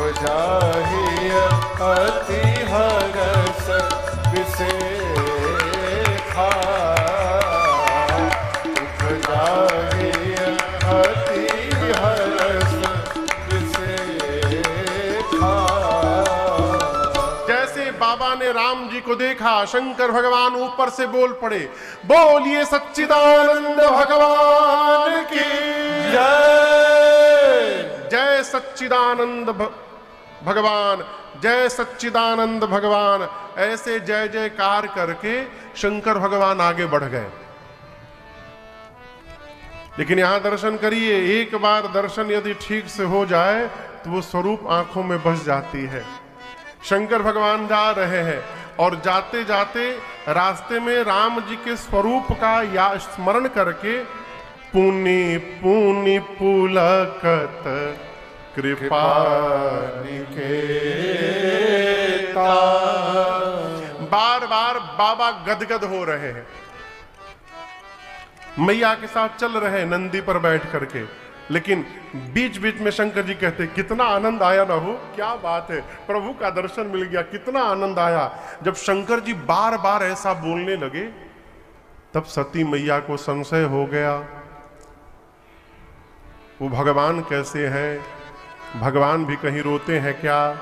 उपजाहि अति हरस विसेखा, उपजाहि अति हरस विसेखा। जैसे बाबा ने राम जी को देखा, शंकर भगवान ऊपर से बोल पड़े, बोलिए सच्चिदानंद भगवान की जय। जय सच्चिदानंद भगवान, जय सच्चिदानंद भगवान। ऐसे जय जयकार करके शंकर भगवान आगे बढ़ गए। लेकिन यहां दर्शन करिए, एक बार दर्शन यदि ठीक से हो जाए तो वो स्वरूप आंखों में बस जाती है। शंकर भगवान जा रहे हैं और जाते जाते रास्ते में राम जी के स्वरूप का या स्मरण करके पुनि पुनि पुलकत कृपा निकेता, बार बार बाबा गदगद हो रहे हैं। मैया के साथ चल रहे हैं नंदी पर बैठ करके, लेकिन बीच बीच में शंकर जी कहते, कितना आनंद आया ना हो, क्या बात है, प्रभु का दर्शन मिल गया, कितना आनंद आया। जब शंकर जी बार बार ऐसा बोलने लगे तब सती मैया को संशय हो गया, वो भगवान कैसे हैं, भगवान भी कहीं रोते हैं क्या?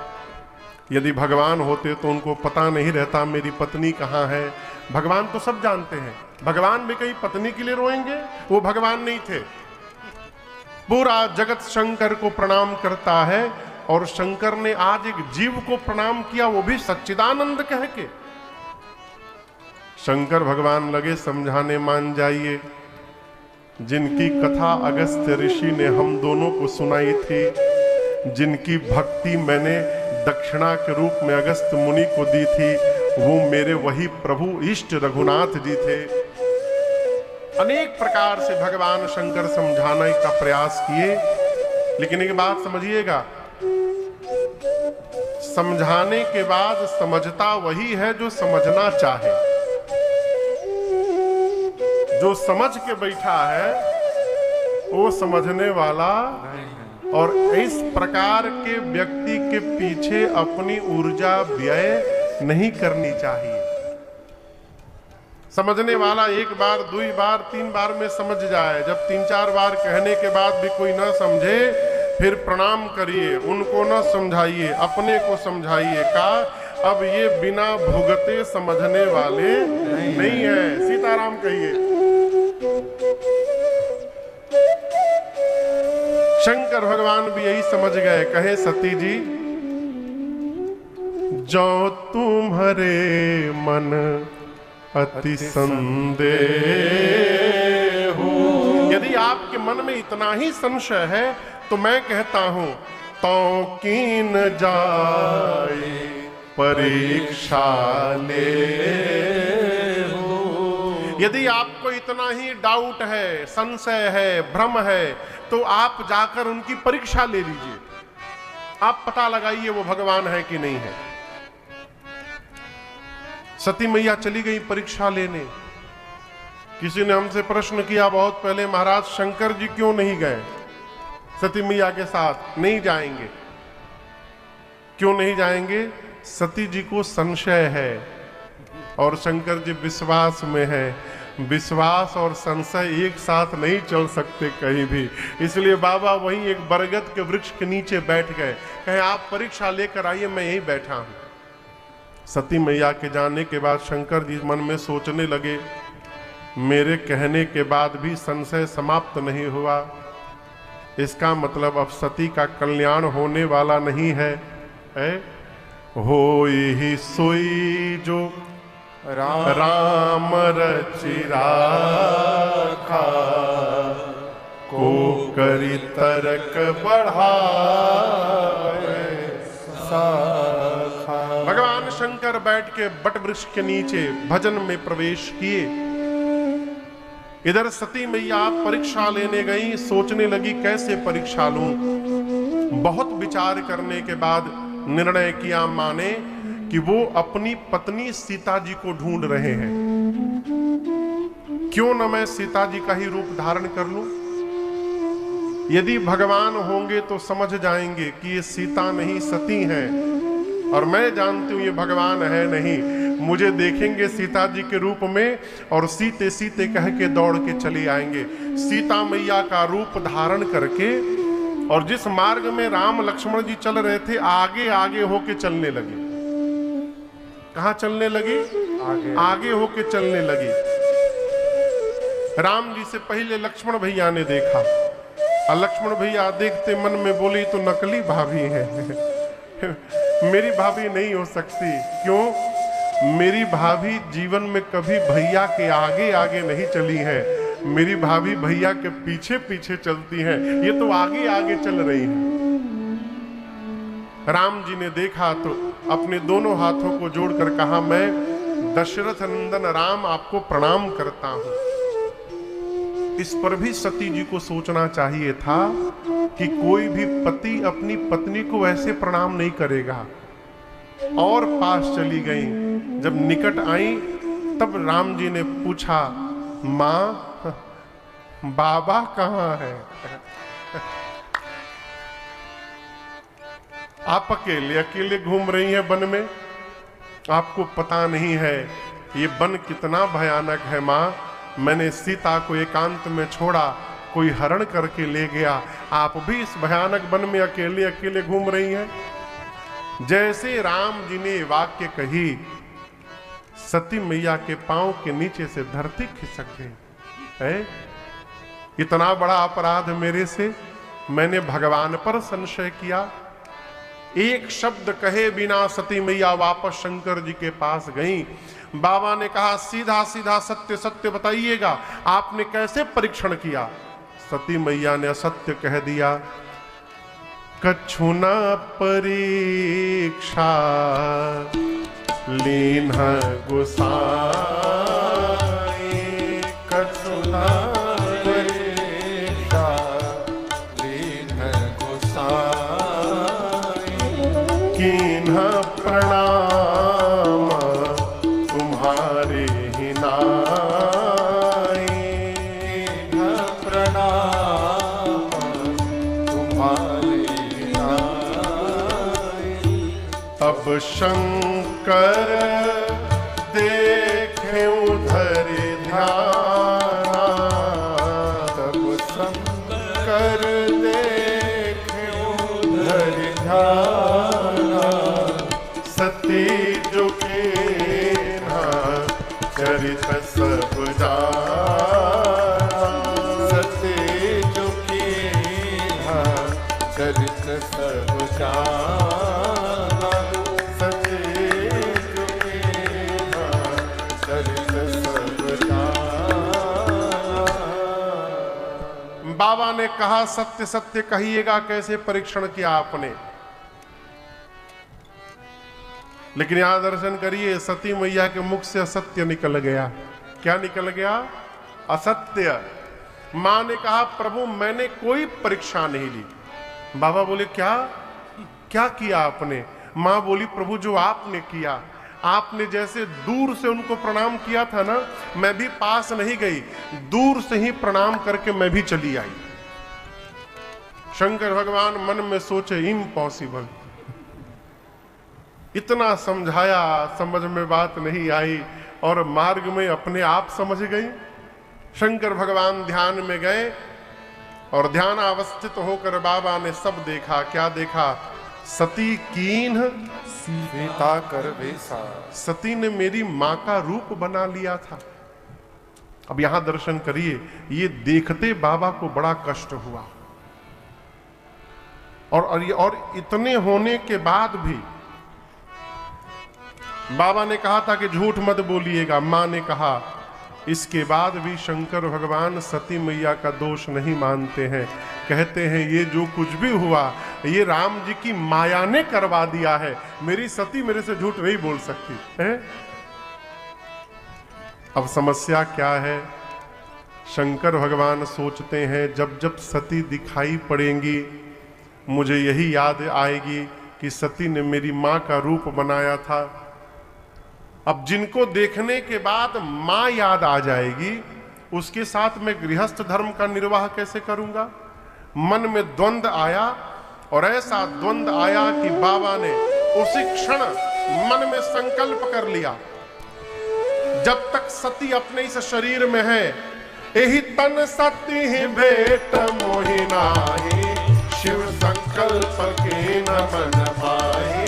यदि भगवान होते तो उनको पता नहीं रहता मेरी पत्नी कहाँ है। भगवान तो सब जानते हैं, भगवान भी कहीं पत्नी के लिए रोएंगे? वो भगवान नहीं थे। पूरा जगत शंकर को प्रणाम करता है और शंकर ने आज एक जीव को प्रणाम किया, वो भी सच्चिदानंद कह के। शंकर भगवान लगे समझाने, मान जाइए, जिनकी कथा अगस्त्य ऋषि ने हम दोनों को सुनाई थी, जिनकी भक्ति मैंने दक्षिणा के रूप में अगस्त्य मुनि को दी थी, वो मेरे वही प्रभु इष्ट रघुनाथ जी थे। अनेक प्रकार से भगवान शंकर समझाने का प्रयास किए, लेकिन एक बात समझिएगा, समझाने के बाद समझता वही है जो समझना चाहे। जो समझ के बैठा है वो समझने वाला, और इस प्रकार के व्यक्ति के पीछे अपनी ऊर्जा व्यय नहीं करनी चाहिए। समझने वाला एक बार, दो बार, तीन बार में समझ जाए। जब तीन चार बार कहने के बाद भी कोई ना समझे, फिर प्रणाम करिए, उनको ना समझाइए, अपने को समझाइए। का अब ये बिना भुगते समझने वाले नहीं है। सीताराम कहिए। शंकर भगवान भी यही समझ गए, कहे सती जी, जो तुम्हारे मन अति संदेह हो, यदि आपके मन में इतना ही संशय है तो मैं कहता हूं, तो कीन जाए परीक्षा ले हो। यदि आपको इतना ही डाउट है, संशय है, भ्रम है, तो आप जाकर उनकी परीक्षा ले लीजिए। आप पता लगाइए वो भगवान है कि नहीं है। सती मैया चली गई परीक्षा लेने। किसी ने हमसे प्रश्न किया बहुत पहले, महाराज शंकर जी क्यों नहीं गए सती मैया के साथ? नहीं जाएंगे। क्यों नहीं जाएंगे? सती जी को संशय है और शंकर जी विश्वास में है। विश्वास और संशय एक साथ नहीं चल सकते कहीं भी। इसलिए बाबा वहीं एक बरगद के वृक्ष के नीचे बैठ गए, कहे आप परीक्षा लेकर आइए, मैं यहीं बैठा हूं। सती मैया के जाने के बाद शंकर जी मन में सोचने लगे, मेरे कहने के बाद भी संशय समाप्त नहीं हुआ, इसका मतलब अब सती का कल्याण होने वाला नहीं है। होई ही सोई जो राम रचि राखा, को करी तर्क बढ़ाए साखा। भगवान शंकर बैठ के बट वृक्ष के नीचे भजन में प्रवेश किए। इधर सती मैया परीक्षा लेने गई, सोचने लगी कैसे परीक्षा लूं। बहुत विचार करने के बाद निर्णय किया माने कि वो अपनी पत्नी सीता जी को ढूंढ रहे हैं। क्यों न मैं सीता जी का ही रूप धारण कर लूं। यदि भगवान होंगे तो समझ जाएंगे कि ये सीता नहीं सती है, और मैं जानती हूं ये भगवान है नहीं। मुझे देखेंगे सीता जी के रूप में और सीते सीते कह के दौड़ के चले आएंगे। सीता मैया का रूप धारण करके, और जिस मार्ग में राम लक्ष्मण जी चल रहे थे आगे आगे होके चलने लगे। कहां चलने लगी? आगे होके चलने लगी। राम जी से पहले लक्ष्मण भैया ने देखा, और लक्ष्मण भैया देखते मन में बोली तो नकली भाभी है मेरी भाभी नहीं हो सकती। क्यों? मेरी भाभी जीवन में कभी भैया के आगे आगे नहीं चली है, मेरी भाभी भैया के पीछे पीछे चलती हैं, ये तो आगे आगे चल रही है। राम जी ने देखा तो अपने दोनों हाथों को जोड़कर कहा, मैं दशरथ नंदन राम आपको प्रणाम करता हूं। इस पर भी सती जी को सोचना चाहिए था कि कोई भी पति अपनी पत्नी को ऐसे प्रणाम नहीं करेगा। और पास चली गई। जब निकट आई तब राम जी ने पूछा, मां बाबा कहां है? आप अकेले अकेले घूम रही हैं वन में, आपको पता नहीं है ये वन कितना भयानक है। मां, मैंने सीता को एकांत में छोड़ा, कोई हरण करके ले गया, आप भी इस भयानक वन में अकेले अकेले घूम रही हैं। जैसे राम जी ने वाक्य कही, सती मैया के पांव के नीचे से धरती खिसक गई। है इतना बड़ा अपराध मेरे से, मैंने भगवान पर संशय किया। एक शब्द कहे बिना सती मैया वापस शंकर जी के पास गई। बाबा ने कहा, सीधा सीधा सत्य सत्य बताइएगा, आपने कैसे परीक्षण किया? सती मैया ने असत्य कह दिया। कछुना परीक्षा लीन गुसाई, कछुना परीक्षा लीन गुसाई, कीन्ह प्रणाम तुम्हारे ही नाई, कीन्ह प्रणाम तुम्हारे नाई। अब शंकर देखे उधर ध्याना, तब शंकर देखे उधर ध्याना, सती जो कीन्हा चरित सब जाना, सती जो कीन्हा चरित सब जाना, सती जो कीन्हा चरित सब जाना। बाबा ने कहा, सत्य सत्य कहिएगा, कैसे परीक्षण किया आपने? लेकिन यहां दर्शन करिए, सती मैया के मुख से असत्य निकल गया। क्या निकल गया? असत्य। मां ने कहा, प्रभु मैंने कोई परीक्षा नहीं ली। बाबा बोले, क्या क्या किया आपने? मां बोली, प्रभु जो आपने किया, आपने जैसे दूर से उनको प्रणाम किया था ना, मैं भी पास नहीं गई, दूर से ही प्रणाम करके मैं भी चली आई। शंकर भगवान मन में सोचे, इम्पॉसिबल। इतना समझाया, समझ में बात नहीं आई, और मार्ग में अपने आप समझ गई। शंकर भगवान ध्यान में गए, और ध्यान अवस्थित होकर बाबा ने सब देखा। क्या देखा? सती कीन्ह सीता कर वेसा, सती ने मेरी मां का रूप बना लिया था। अब यहां दर्शन करिए, ये देखते बाबा को बड़ा कष्ट हुआ, और इतने होने के बाद भी बाबा ने कहा था कि झूठ मत बोलिएगा। मां ने कहा, इसके बाद भी शंकर भगवान सती मैया का दोष नहीं मानते हैं। कहते हैं ये जो कुछ भी हुआ ये राम जी की माया ने करवा दिया है, मेरी सती मेरे से झूठ नहीं बोल सकती है। अब समस्या क्या है? शंकर भगवान सोचते हैं जब जब सती दिखाई पड़ेंगी मुझे यही याद आएगी कि सती ने मेरी मां का रूप बनाया था। अब जिनको देखने के बाद मां याद आ जाएगी, उसके साथ मैं गृहस्थ धर्म का निर्वाह कैसे करूंगा? मन में द्वंद्व आया, और ऐसा द्वंद्व आया कि बाबा ने उसी क्षण मन में संकल्प कर लिया, जब तक सती अपने इस शरीर में है, यही तन सती ही भेट मोहि नाहि, शिव संकल्प के न मन माहि,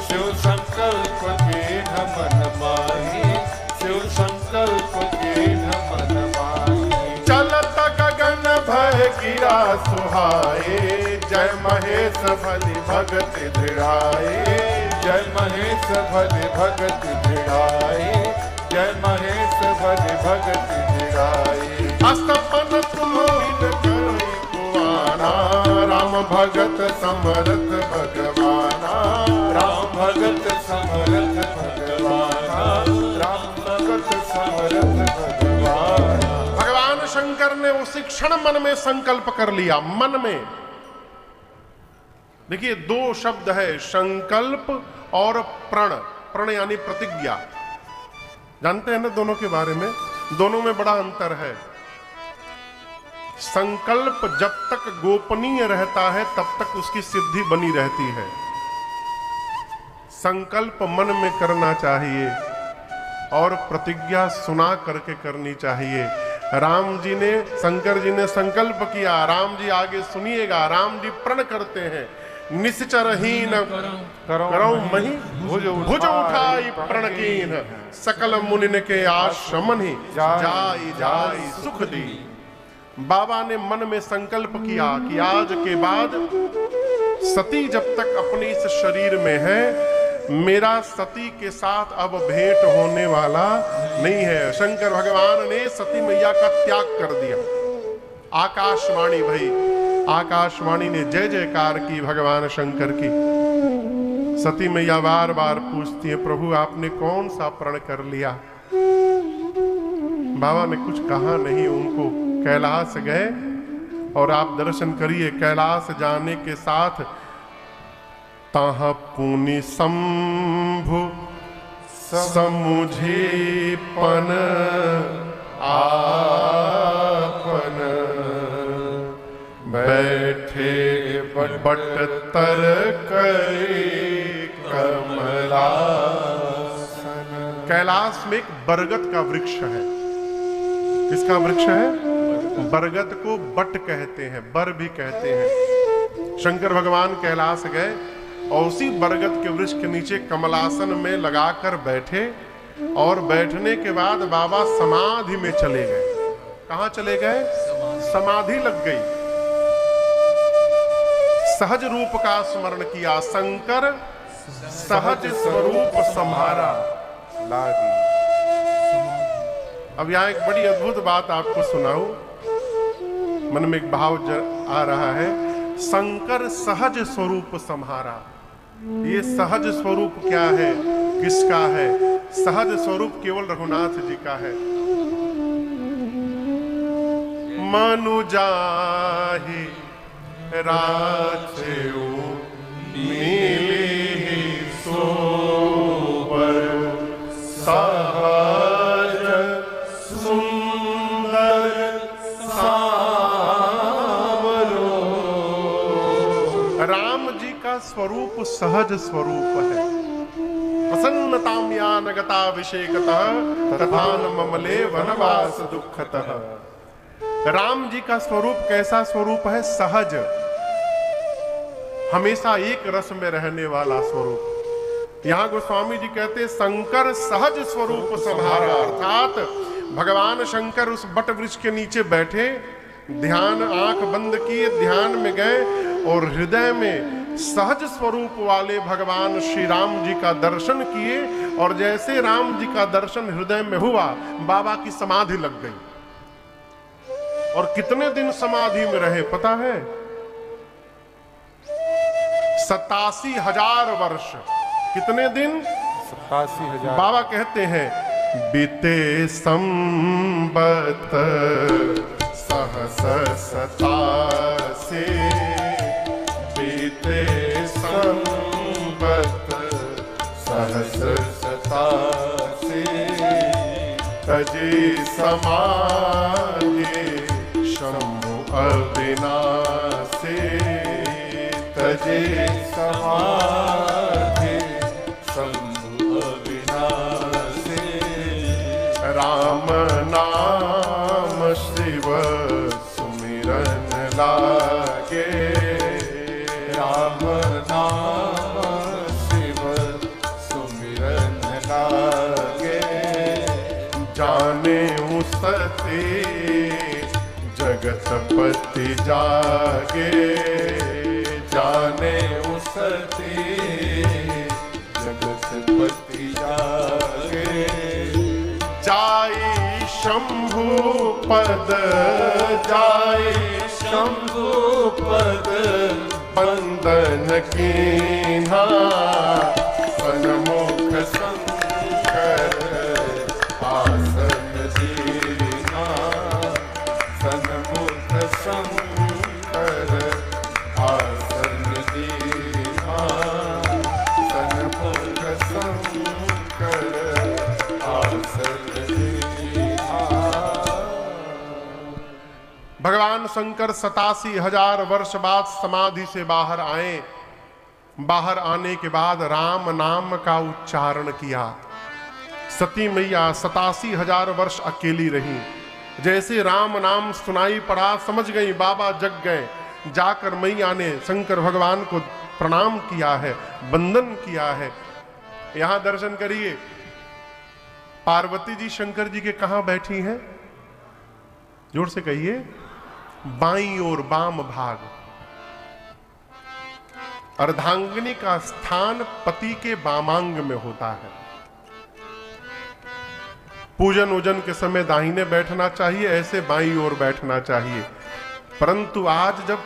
शिव संकल्प के न मन माहि, शिव संकल्प के न मन माहि। चलत गगन भय गिरा सुहाए, जय महेश भली भगत दृढ़ाए, जय महेश भले भगत दृढ़ाए, जय महेश भले भगत दृढ़ाए। अस्तपन तुम करई कुआना, राम भगत समरथ भगवाना, राम भगत समरथ भगवाना, राम भगत समरथ भगवाना। भगवान शंकर ने उसी क्षण मन में संकल्प कर लिया। मन में देखिए दो शब्द है, संकल्प और प्रण। प्रण यानी प्रतिज्ञा। जानते हैं ना दोनों के बारे में? दोनों में बड़ा अंतर है। संकल्प जब तक गोपनीय रहता है तब तक उसकी सिद्धि बनी रहती है। संकल्प मन में करना चाहिए और प्रतिज्ञा सुना करके करनी चाहिए। राम जी ने, शंकर जी ने संकल्प किया, राम जी आगे सुनिएगा। राम जी प्रण करते हैं, निश्चरहीन करो मही भुज उठाई प्रण कीन, सकल मुनिन के आश्रमन ही जाई जाई सुख दी। बाबा ने मन में संकल्प किया कि आज के बाद सती जब तक अपने इस शरीर में है, मेरा सती के साथ अब भेंट होने वाला नहीं है। शंकर भगवान ने सती मैया का त्याग कर दिया। आकाशवाणी भई, आकाशवाणी ने जय जयकार की भगवान शंकर की। सती मैया बार बार पूछती है, प्रभु आपने कौन सा प्रण कर लिया? बाबा ने कुछ कहा नहीं उनको। कैलाश गए और आप दर्शन करिए, कैलाश जाने के साथ ताह पुनि शंभु समुझी पन आपन, बैठे बट तर करे कमलासन। कैलाश में एक बरगद का वृक्ष है। किसका वृक्ष है? बरगद को बट कहते हैं, बर भी कहते हैं। शंकर भगवान कैलाश गए और उसी बरगद के वृक्ष के नीचे कमलासन में लगाकर बैठे, और बैठने के बाद बाबा समाधि में चले गए। कहां चले गए? समाधि लग गई। सहज रूप का स्मरण किया, शंकर सहज स्वरूप संहारा लागी। अब यहां एक बड़ी अद्भुत बात आपको सुनाऊं, मन में एक भाव आ रहा है। शंकर सहज स्वरूप संहारा। ये सहज स्वरूप क्या है, किसका है? सहज स्वरूप केवल रघुनाथ जी का है। मनु जाहि राचेऊ मिली सोबर, सहज सुंदर सावरो। राम जी का स्वरूप सहज स्वरूप है। प्रसन्नताम यानगता विषेकतः तथान ममले वनवास दुःखतः। राम जी का स्वरूप कैसा स्वरूप है? सहज, हमेशा एक रस में रहने वाला स्वरूप। यहां गोस्वामी जी कहते शंकर सहज स्वरूप संहारा, अर्थात भगवान शंकर उस बट वृक्ष के नीचे बैठे, ध्यान, आंख बंद किए, ध्यान में गए और हृदय में सहज स्वरूप वाले भगवान श्री राम जी का दर्शन किए। और जैसे राम जी का दर्शन हृदय में हुआ, बाबा की समाधि लग गई। और कितने दिन समाधि में रहे पता है? 87,000 वर्ष। कितने दिन? 87,000। बाबा कहते हैं बीते संबत सहस 87, बीते संबत सहस 87, तजी समाधि शंभु अविनाश। समाधि शंभु अविनाशी। राम नाम शिव सुमिरन लागे, राम नाम शिव सुमिरन लागे। जाने सती जगतपति जागे, जाने सती जगतपति जागे। जाई शंभु पद, जाए शंभु पद बंदन कीन्हा। सन्मुख शंकर आसन दीना। सन्मुख शंकर आसन दीना। सन्मुख शंकर आसन दीना। भगवान शंकर 87,000 वर्ष बाद समाधि से बाहर आए। बाहर आने के बाद राम नाम का उच्चारण किया। सती मैया 87,000 वर्ष अकेली रही। जैसे राम नाम सुनाई पड़ा, समझ गई बाबा जग गए। जाकर मैया ने शंकर भगवान को प्रणाम किया है, वंदन किया है। यहां दर्शन करिए, पार्वती जी शंकर जी के कहां बैठी हैं? जोर से कहिए, बाईं ओर वाम भाग। अर्धांगिनी का स्थान पति के वामांग में होता है। पूजन वूजन के समय दाहिने बैठना चाहिए, ऐसे बाईं ओर बैठना चाहिए। परंतु आज जब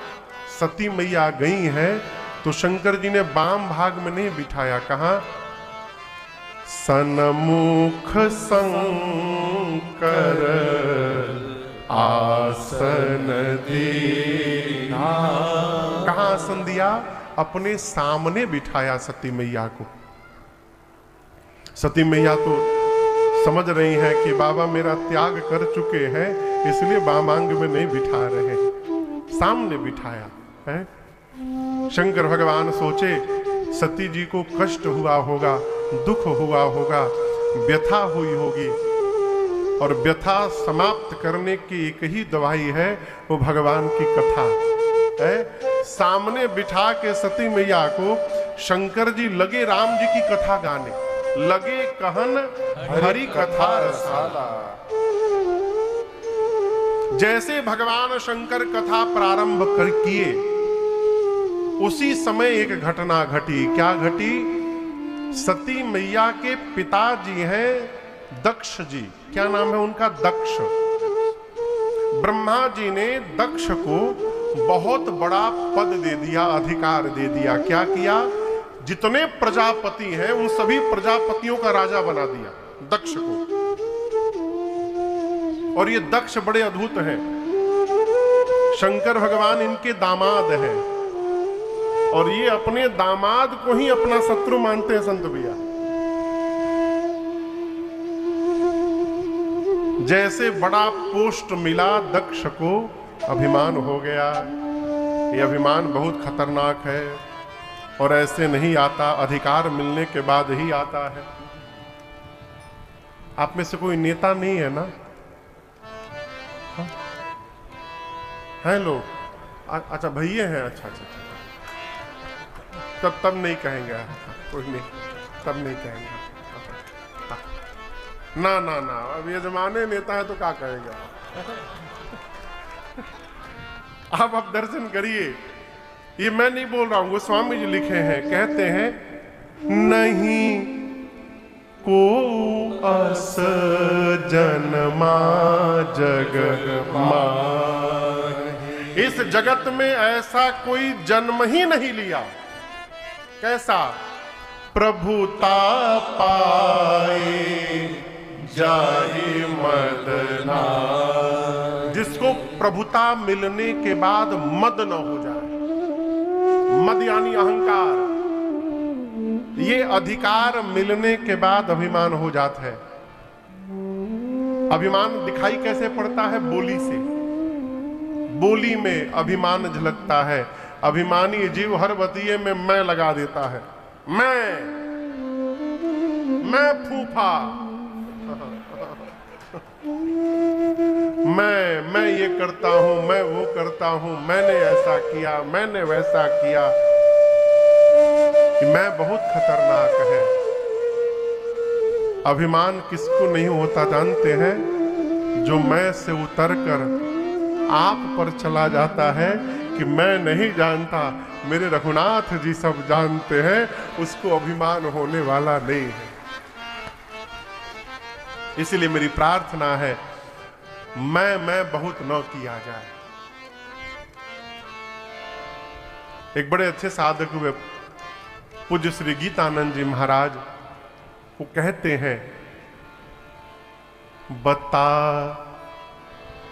सती मैया गई हैं तो शंकर जी ने वाम भाग में नहीं बिठाया। कहा? सन्मुख शंकर आसन दीना। कहां आसन दिया? अपने सामने बिठाया सती मैया को। सती मैया तो समझ रही हैं कि बाबा मेरा त्याग कर चुके हैं, इसलिए वामांग में नहीं बिठा रहे, सामने बिठाया है। शंकर भगवान सोचे सती जी को कष्ट हुआ होगा, दुख हुआ होगा, व्यथा हुई होगी, और व्यथा समाप्त करने की एक ही दवाई है, वो भगवान की कथा है। सामने बिठा के सती मैया को शंकर जी लगे राम जी की कथा गाने, लगे कहन हरि कथा रसाला। जैसे भगवान शंकर कथा प्रारंभ कर किए, उसी समय एक घटना घटी। क्या घटी? सती मैया के पिताजी हैं दक्ष जी। क्या नाम है उनका? दक्ष। ब्रह्मा जी ने दक्ष को बहुत बड़ा पद दे दिया, अधिकार दे दिया। क्या किया? जितने प्रजापति हैं उन सभी प्रजापतियों का राजा बना दिया दक्ष को। और ये दक्ष बड़े अद्भुत हैं। शंकर भगवान इनके दामाद हैं, और ये अपने दामाद को ही अपना शत्रु मानते हैं संत भैया। जैसे बड़ा पोस्ट मिला दक्ष को, अभिमान हो गया। ये अभिमान बहुत खतरनाक है और ऐसे नहीं आता, अधिकार मिलने के बाद ही आता है। आप में से कोई नेता नहीं है ना? हाँ? हैं लोग? अच्छा भैया हैं। अच्छा अच्छा तब नहीं कहेंगे, कोई नहीं, तब नहीं कहेंगे। ना ना ना, अब ये जमाने नेता है तो क्या कहेंगे। अब आप दर्शन करिए, ये मैं नहीं बोल रहा हूं, गोस्वामी जी लिखे हैं। कहते हैं नहीं को अस जन्मा जग माहि। इस जगत में ऐसा कोई जन्म ही नहीं लिया। कैसा? प्रभुता पाए जाहि मदना। जिसको प्रभुता मिलने के बाद मद न हो जाए। मद यानी अहंकार। ये अधिकार मिलने के बाद अभिमान हो जाता है। अभिमान दिखाई कैसे पड़ता है? बोली से। बोली में अभिमान झलकता है। अभिमानी जीव हर बतिये में मैं लगा देता है। मैं फूफा, मैं ये करता हूं, मैं वो करता हूं, मैंने ऐसा किया, मैंने वैसा किया। कि मैं बहुत खतरनाक है। अभिमान किसको नहीं होता जानते हैं? जो मैं से उतरकर आप पर चला जाता है कि मैं नहीं जानता, मेरे रघुनाथ जी सब जानते हैं, उसको अभिमान होने वाला नहीं है। इसलिए मेरी प्रार्थना है, मैं बहुत न किया जाए। एक बड़े अच्छे साधक हुए पूज्य श्री गीतानंद जी महाराज, वो कहते हैं, बता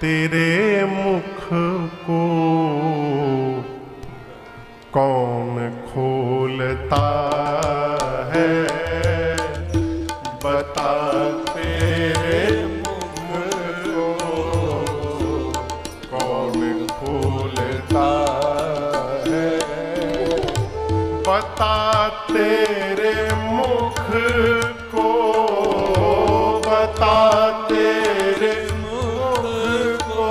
तेरे मुख को कौन खोलता है, बता तेरे मुख को कौन खोलता है, बता तेरे मुख को, बता तेरे मुख को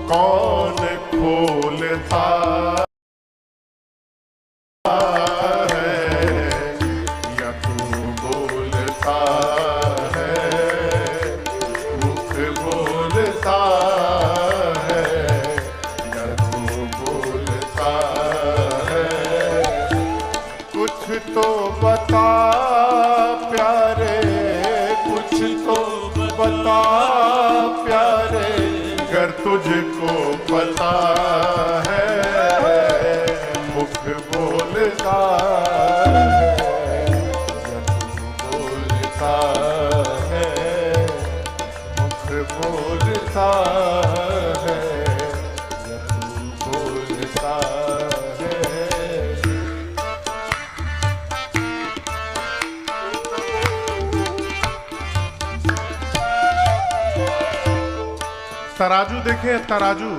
कौन खोलता है, या तू बोलता है, मुख बोलता है, या तू बोलता है। कुछ तो बता प्यारे, कुछ तो बता प्यारे, अगर तुझको पता है, मुख बोलता है, या तू बोलता है, मुख बोलता है, या तू बोलता है। तराजू देखे, तराजू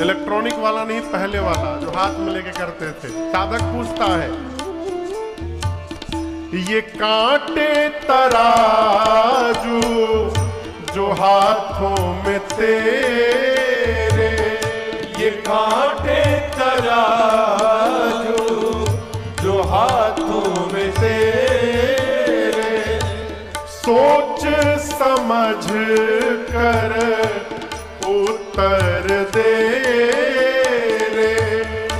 इलेक्ट्रॉनिक वाला नहीं, पहले वाला जो हाथ में लेके करते थे। साधक पूछता है, ये कांटे तराजू जो हाथों में तेरे, ये कांटे तराजू जो हाथों में तेरे, सोच समझ कर उत्तर दे रे,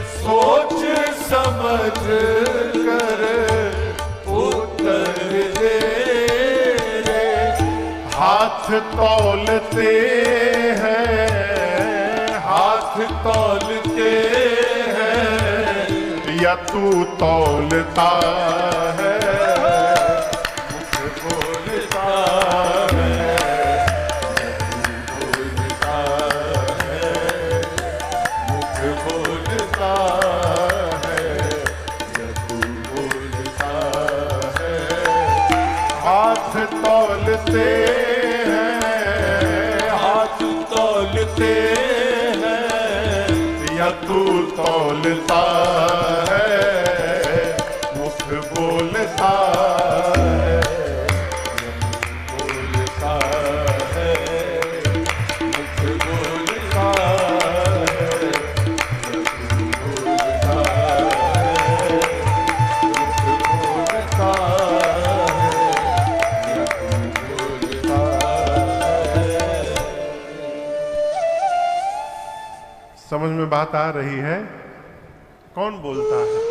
सोच समझ कर उत्तर दे रे। हाथ तौलते हैं, हाथ तौलते हैं, या तू तौलता है, तौलते हैं, हाथ तौलते हैं, या तू तौलता है, मुख बोलता है, बोलता है, मुख बोलता है, बोलता है, मुख बोलता समझ में बात आ रही है? कौन बोलता है?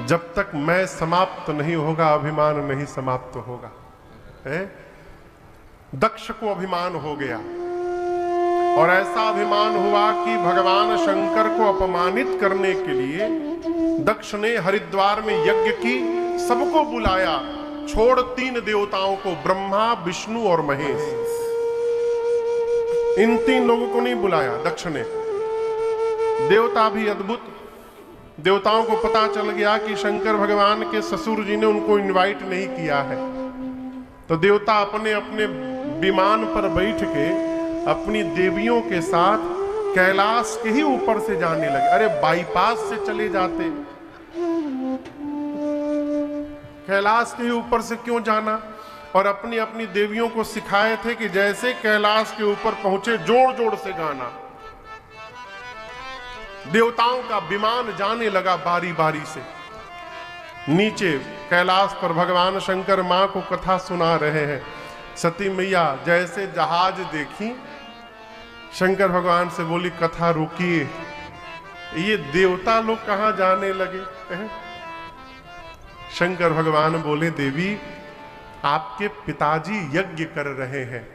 जब तक मैं समाप्त नहीं होगा, अभिमान नहीं समाप्त होगा। है? दक्ष को अभिमान हो गया और ऐसा अभिमान हुआ कि भगवान शंकर को अपमानित करने के लिए दक्ष ने हरिद्वार में यज्ञ की, सबको बुलाया, छोड़ 3 देवताओं को, ब्रह्मा, विष्णु और महेश। इन 3 लोगों को नहीं बुलाया दक्ष ने। देवता भी अद्भुत, देवताओं को पता चल गया कि शंकर भगवान के ससुर जी ने उनको इनवाइट नहीं किया है, तो देवता अपने अपने विमान पर बैठ के अपनी देवियों के साथ कैलाश के ही ऊपर से जाने लगे। अरे बाईपास से चले जाते, कैलाश के ही ऊपर से क्यों जाना? और अपनी अपनी देवियों को सिखाए थे कि जैसे कैलाश के ऊपर पहुंचे जोर जोर से गाना। देवताओं का विमान जाने लगा बारी बारी से। नीचे कैलाश पर भगवान शंकर मां को कथा सुना रहे हैं। सती मैया जैसे जहाज देखी, शंकर भगवान से बोली कथा रोकिए, ये देवता लोग कहां जाने लगे हैं? शंकर भगवान बोले देवी, आपके पिताजी यज्ञ कर रहे हैं,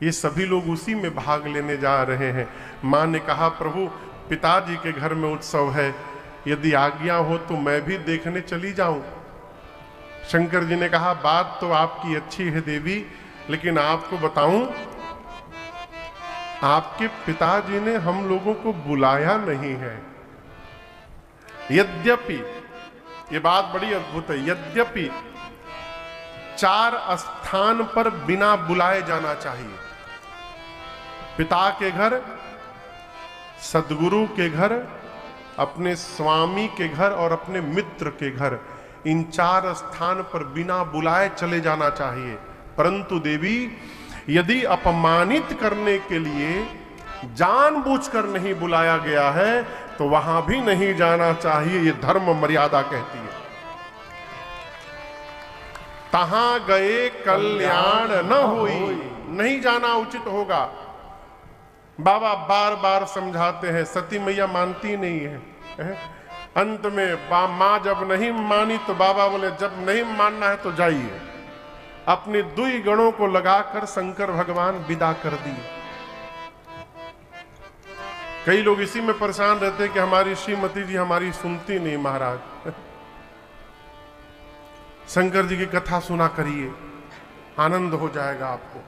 ये सभी लोग उसी में भाग लेने जा रहे हैं। मां ने कहा प्रभु पिताजी के घर में उत्सव है, यदि आज्ञा हो तो मैं भी देखने चली जाऊं। शंकर जी ने कहा बात तो आपकी अच्छी है देवी, लेकिन आपको बताऊं आपके पिताजी ने हम लोगों को बुलाया नहीं है। यद्यपि ये बात बड़ी अद्भुत है, यद्यपि 4 स्थान पर बिना बुलाए जाना चाहिए। पिता के घर, सदगुरु के घर, अपने स्वामी के घर और अपने मित्र के घर, इन 4 स्थान पर बिना बुलाए चले जाना चाहिए। परंतु देवी यदि अपमानित करने के लिए जानबूझकर नहीं बुलाया गया है तो वहां भी नहीं जाना चाहिए, ये धर्म मर्यादा कहती है। तहां गए कल्याण न होई, नहीं जाना उचित होगा। बाबा बार बार समझाते हैं, सती मैया मानती नहीं है। अंत में मां जब नहीं मानी तो बाबा बोले जब नहीं मानना है तो जाइए। अपने 2 गणों को लगाकर शंकर भगवान विदा कर दिए। कई लोग इसी में परेशान रहते हैं कि हमारी श्रीमती जी हमारी सुनती नहीं महाराज। शंकर जी की कथा सुना करिए, आनंद हो जाएगा आपको।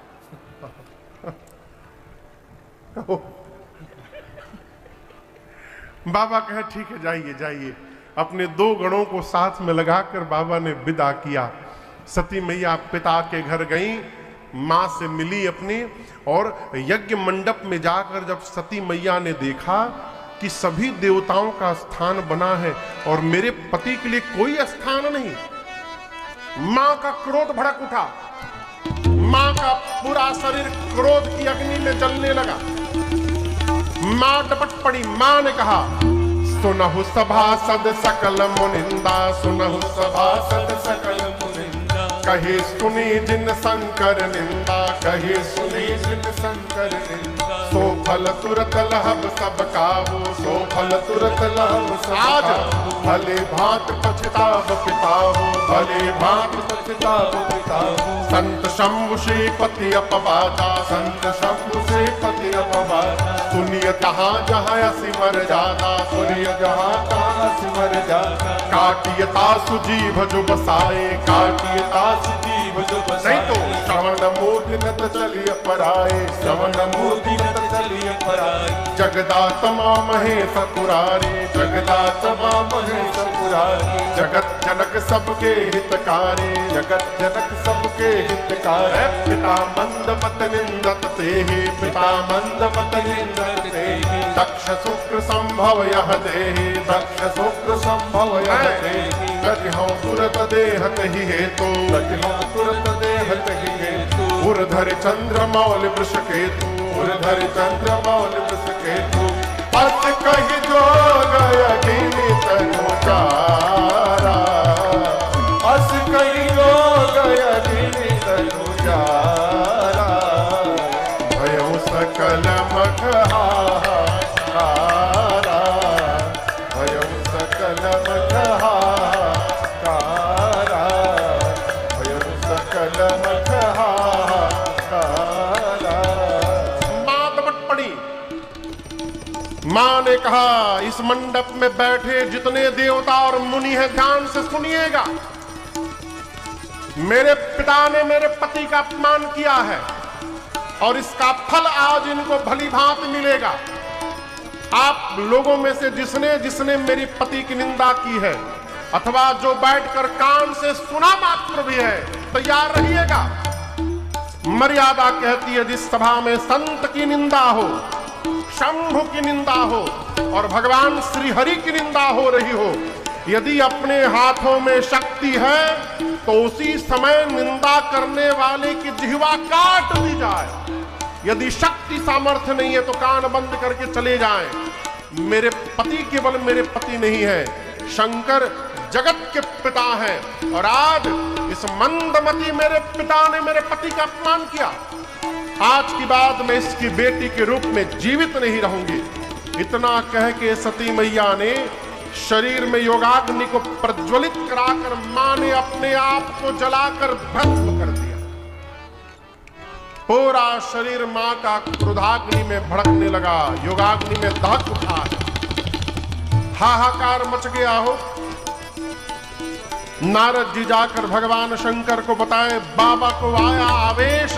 बाबा कहे ठीक है जाइए जाइए। अपने 2 गणों को साथ में लगाकर बाबा ने विदा किया। सती मैया पिता के घर गई, मां से मिली अपनी, और यज्ञ मंडप में जाकर जब सती मैया ने देखा कि सभी देवताओं का स्थान बना है और मेरे पति के लिए कोई स्थान नहीं, मां का क्रोध भड़क उठा। मां का पूरा शरीर क्रोध की अग्नि में जलने लगा। मां टपट पड़ी। मां ने कहा सुनहु सभासद सकल मुनिंदा, सुनहु सभासद सकल मुनिंदा, कहे सुनी जिन शंकर निंदा, कहे सुनी जिन शंकर निंदा, सो फल तुरत लहब सब काहू, सो फल तुरत लहब सब काहू, भले भांत पछताव पिताहू, भले भांत पछताव पिताहू, संत शंभु श्रीपति अपवादा, संत शंभु श्रीपति अपवादा, सुनिय जहां जहां सिमर जादा, सुनिय जहां तहां सिमर जादा, काटियता सुजीव जो बसाए, काटियता सुजीव जो बसाए, नहीं तो श्रवण मूर्ति नत चलिय पराए, श्रवण मूर्ति नत चलिय पराए, जगदात्मा महेश पुरारे, जगदात्मा महेश पुरारे, जगत जनक सबके हितकारी, जगत जनक सबके हितकारी, पिता मंद मत निंदत ते, पिता मंद मत निंदत ते, दक्ष शुक्र संभव यह देहि, दक्ष शुक्र संभव यह देहि, गतिहौ तुरत देहत ही हेतु, गतिहौ तुरत देहत ही हेतु, उर्धर चंद्र मौल वृष केतु, उर्धर चंद्र मौल वृष केतु, पथ कहि जोग अग्नि तनु चारा, अस कहि जोग अग्नि तनु चारा, भयो सकल मख हाहाकारा, भयो सकल मख हाहाकारा, भयो सकल मख हाहाकारा। मां दबट पड़ी। मां ने कहा इस मंडप में बैठे जितने देवता और मुनि हैं ध्यान से सुनिएगा। मेरे पिता ने मेरे पति का अपमान किया है और इसका फल आज इनको भली भांति मिलेगा। आप लोगों में से जिसने जिसने मेरी पति की निंदा की है अथवा जो बैठकर कान से सुना मात्र भी है, तैयार रहिएगा। मर्यादा कहती है जिस सभा में संत की निंदा हो, शंभु की निंदा हो और भगवान श्री हरि की निंदा हो रही हो, यदि अपने हाथों में शक्ति है तो उसी समय निंदा करने वाले की जिह्वा काट दी जाए। यदि शक्ति सामर्थ्य नहीं है तो कान बंद करके चले जाएं। मेरे पति केवल मेरे पति नहीं है, शंकर जगत के पिता हैं और आज इस मंदमती मेरे पिता ने मेरे पति का अपमान किया। आज की बाद मैं इसकी बेटी के रूप में जीवित नहीं रहूंगी। इतना कह के सती मैया ने शरीर में योगाग्नि को प्रज्वलित कराकर मां ने अपने आप को जलाकर भस्म कर दिया। पूरा शरीर मां का क्रोधाग्नि में भड़कने लगा, योगाग्नि में दहक उठा। हाहाकार मच गया हो। नारद जी जाकर भगवान शंकर को बताए, बाबा को आया आवेश,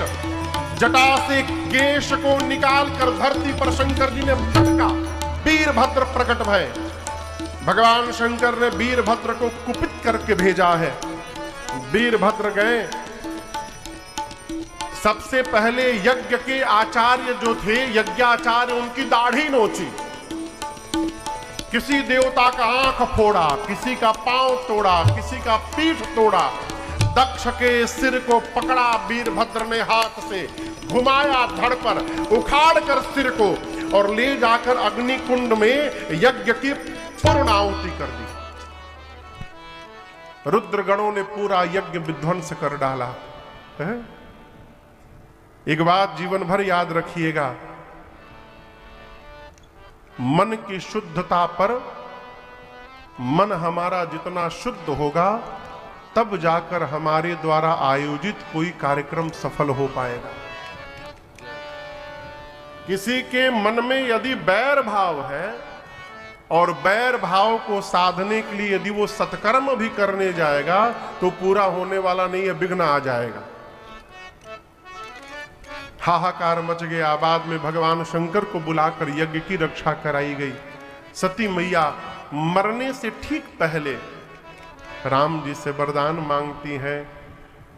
जटा से केश को निकालकर धरती पर शंकर जी ने पटका, वीरभद्र प्रकट भय। भगवान शंकर ने वीरभद्र को कुपित करके भेजा है। वीरभद्र गए, सबसे पहले यज्ञ के आचार्य जो थे, यज्ञाचार्य, उनकी दाढ़ी नोची, किसी देवता का आंख फोड़ा, किसी का पांव तोड़ा, किसी का पीठ तोड़ा। दक्ष के सिर को पकड़ा वीरभद्र ने, हाथ से घुमाया धड़ पर, उखाड़ कर सिर को और ले जाकर अग्निकुंड में यज्ञ की पूर्णाहुति कर दी। रुद्रगणों ने पूरा यज्ञ विध्वंस कर डाला है? एक बात जीवन भर याद रखिएगा, मन की शुद्धता पर, मन हमारा जितना शुद्ध होगा तब जाकर हमारे द्वारा आयोजित कोई कार्यक्रम सफल हो पाएगा। किसी के मन में यदि बैर भाव है और बैर भाव को साधने के लिए यदि वो सत्कर्म भी करने जाएगा तो पूरा होने वाला नहीं है, विघ्न आ जाएगा। हाहाकार मच गया। बाद में भगवान शंकर को बुलाकर यज्ञ की रक्षा कराई गई। सती मैया मरने से ठीक पहले राम जी से वरदान मांगती हैं।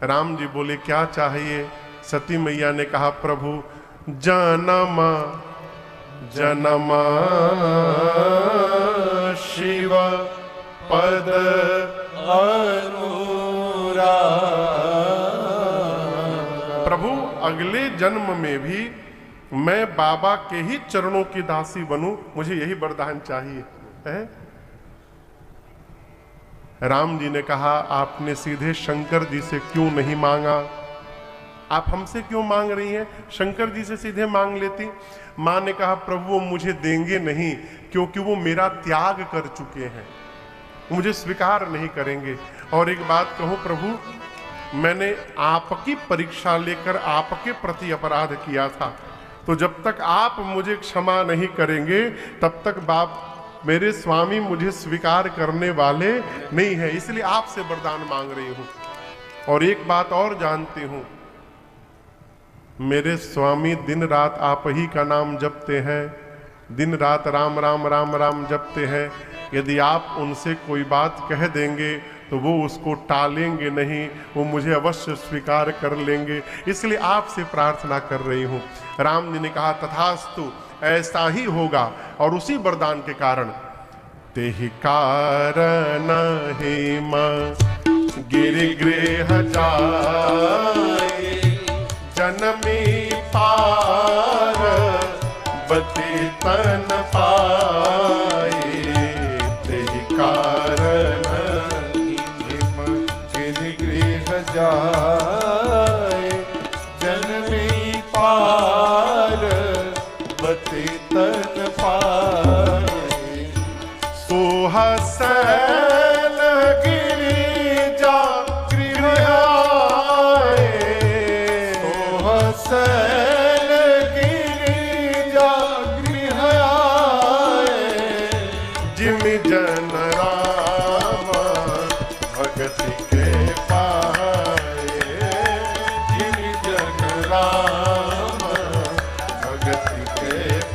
राम जी बोले क्या चाहिए? सती मैया ने कहा, प्रभु जन्म जन्म शिव पद प्रभु अगले जन्म में भी मैं बाबा के ही चरणों की दासी बनूं, मुझे यही वरदान चाहिए है। राम जी ने कहा, आपने सीधे शंकर जी से क्यों नहीं मांगा? आप हमसे क्यों मांग रही हैं? शंकर जी से सीधे मांग लेती। मां ने कहा, प्रभु वो मुझे देंगे नहीं, क्योंकि वो मेरा त्याग कर चुके हैं, मुझे स्वीकार नहीं करेंगे। और एक बात कहूं प्रभु, मैंने आपकी परीक्षा लेकर आपके प्रति अपराध किया था, तो जब तक आप मुझे क्षमा नहीं करेंगे तब तक बाप मेरे स्वामी मुझे स्वीकार करने वाले नहीं है, इसलिए आपसे वरदान मांग रही हूं। और एक बात और जानती हूं, मेरे स्वामी दिन रात आप ही का नाम जपते हैं, दिन रात राम राम राम राम जपते हैं। यदि आप उनसे कोई बात कह देंगे तो वो उसको टालेंगे नहीं, वो मुझे अवश्य स्वीकार कर लेंगे, इसलिए आपसे प्रार्थना कर रही हूं। राम जी ने कहा, तथास्तु, ऐसा ही होगा। और उसी वरदान के कारण तेहि कारण हिम गिरिगृह जाए, जनमी पार बती तन पाए। तेहि कारण हिम गिरिगृह जाए, जनमी पार बती तन पाए। सोहसैल गिरिजा गृह आए, सोहसैल गिरिजा गृह आए, जिमि जन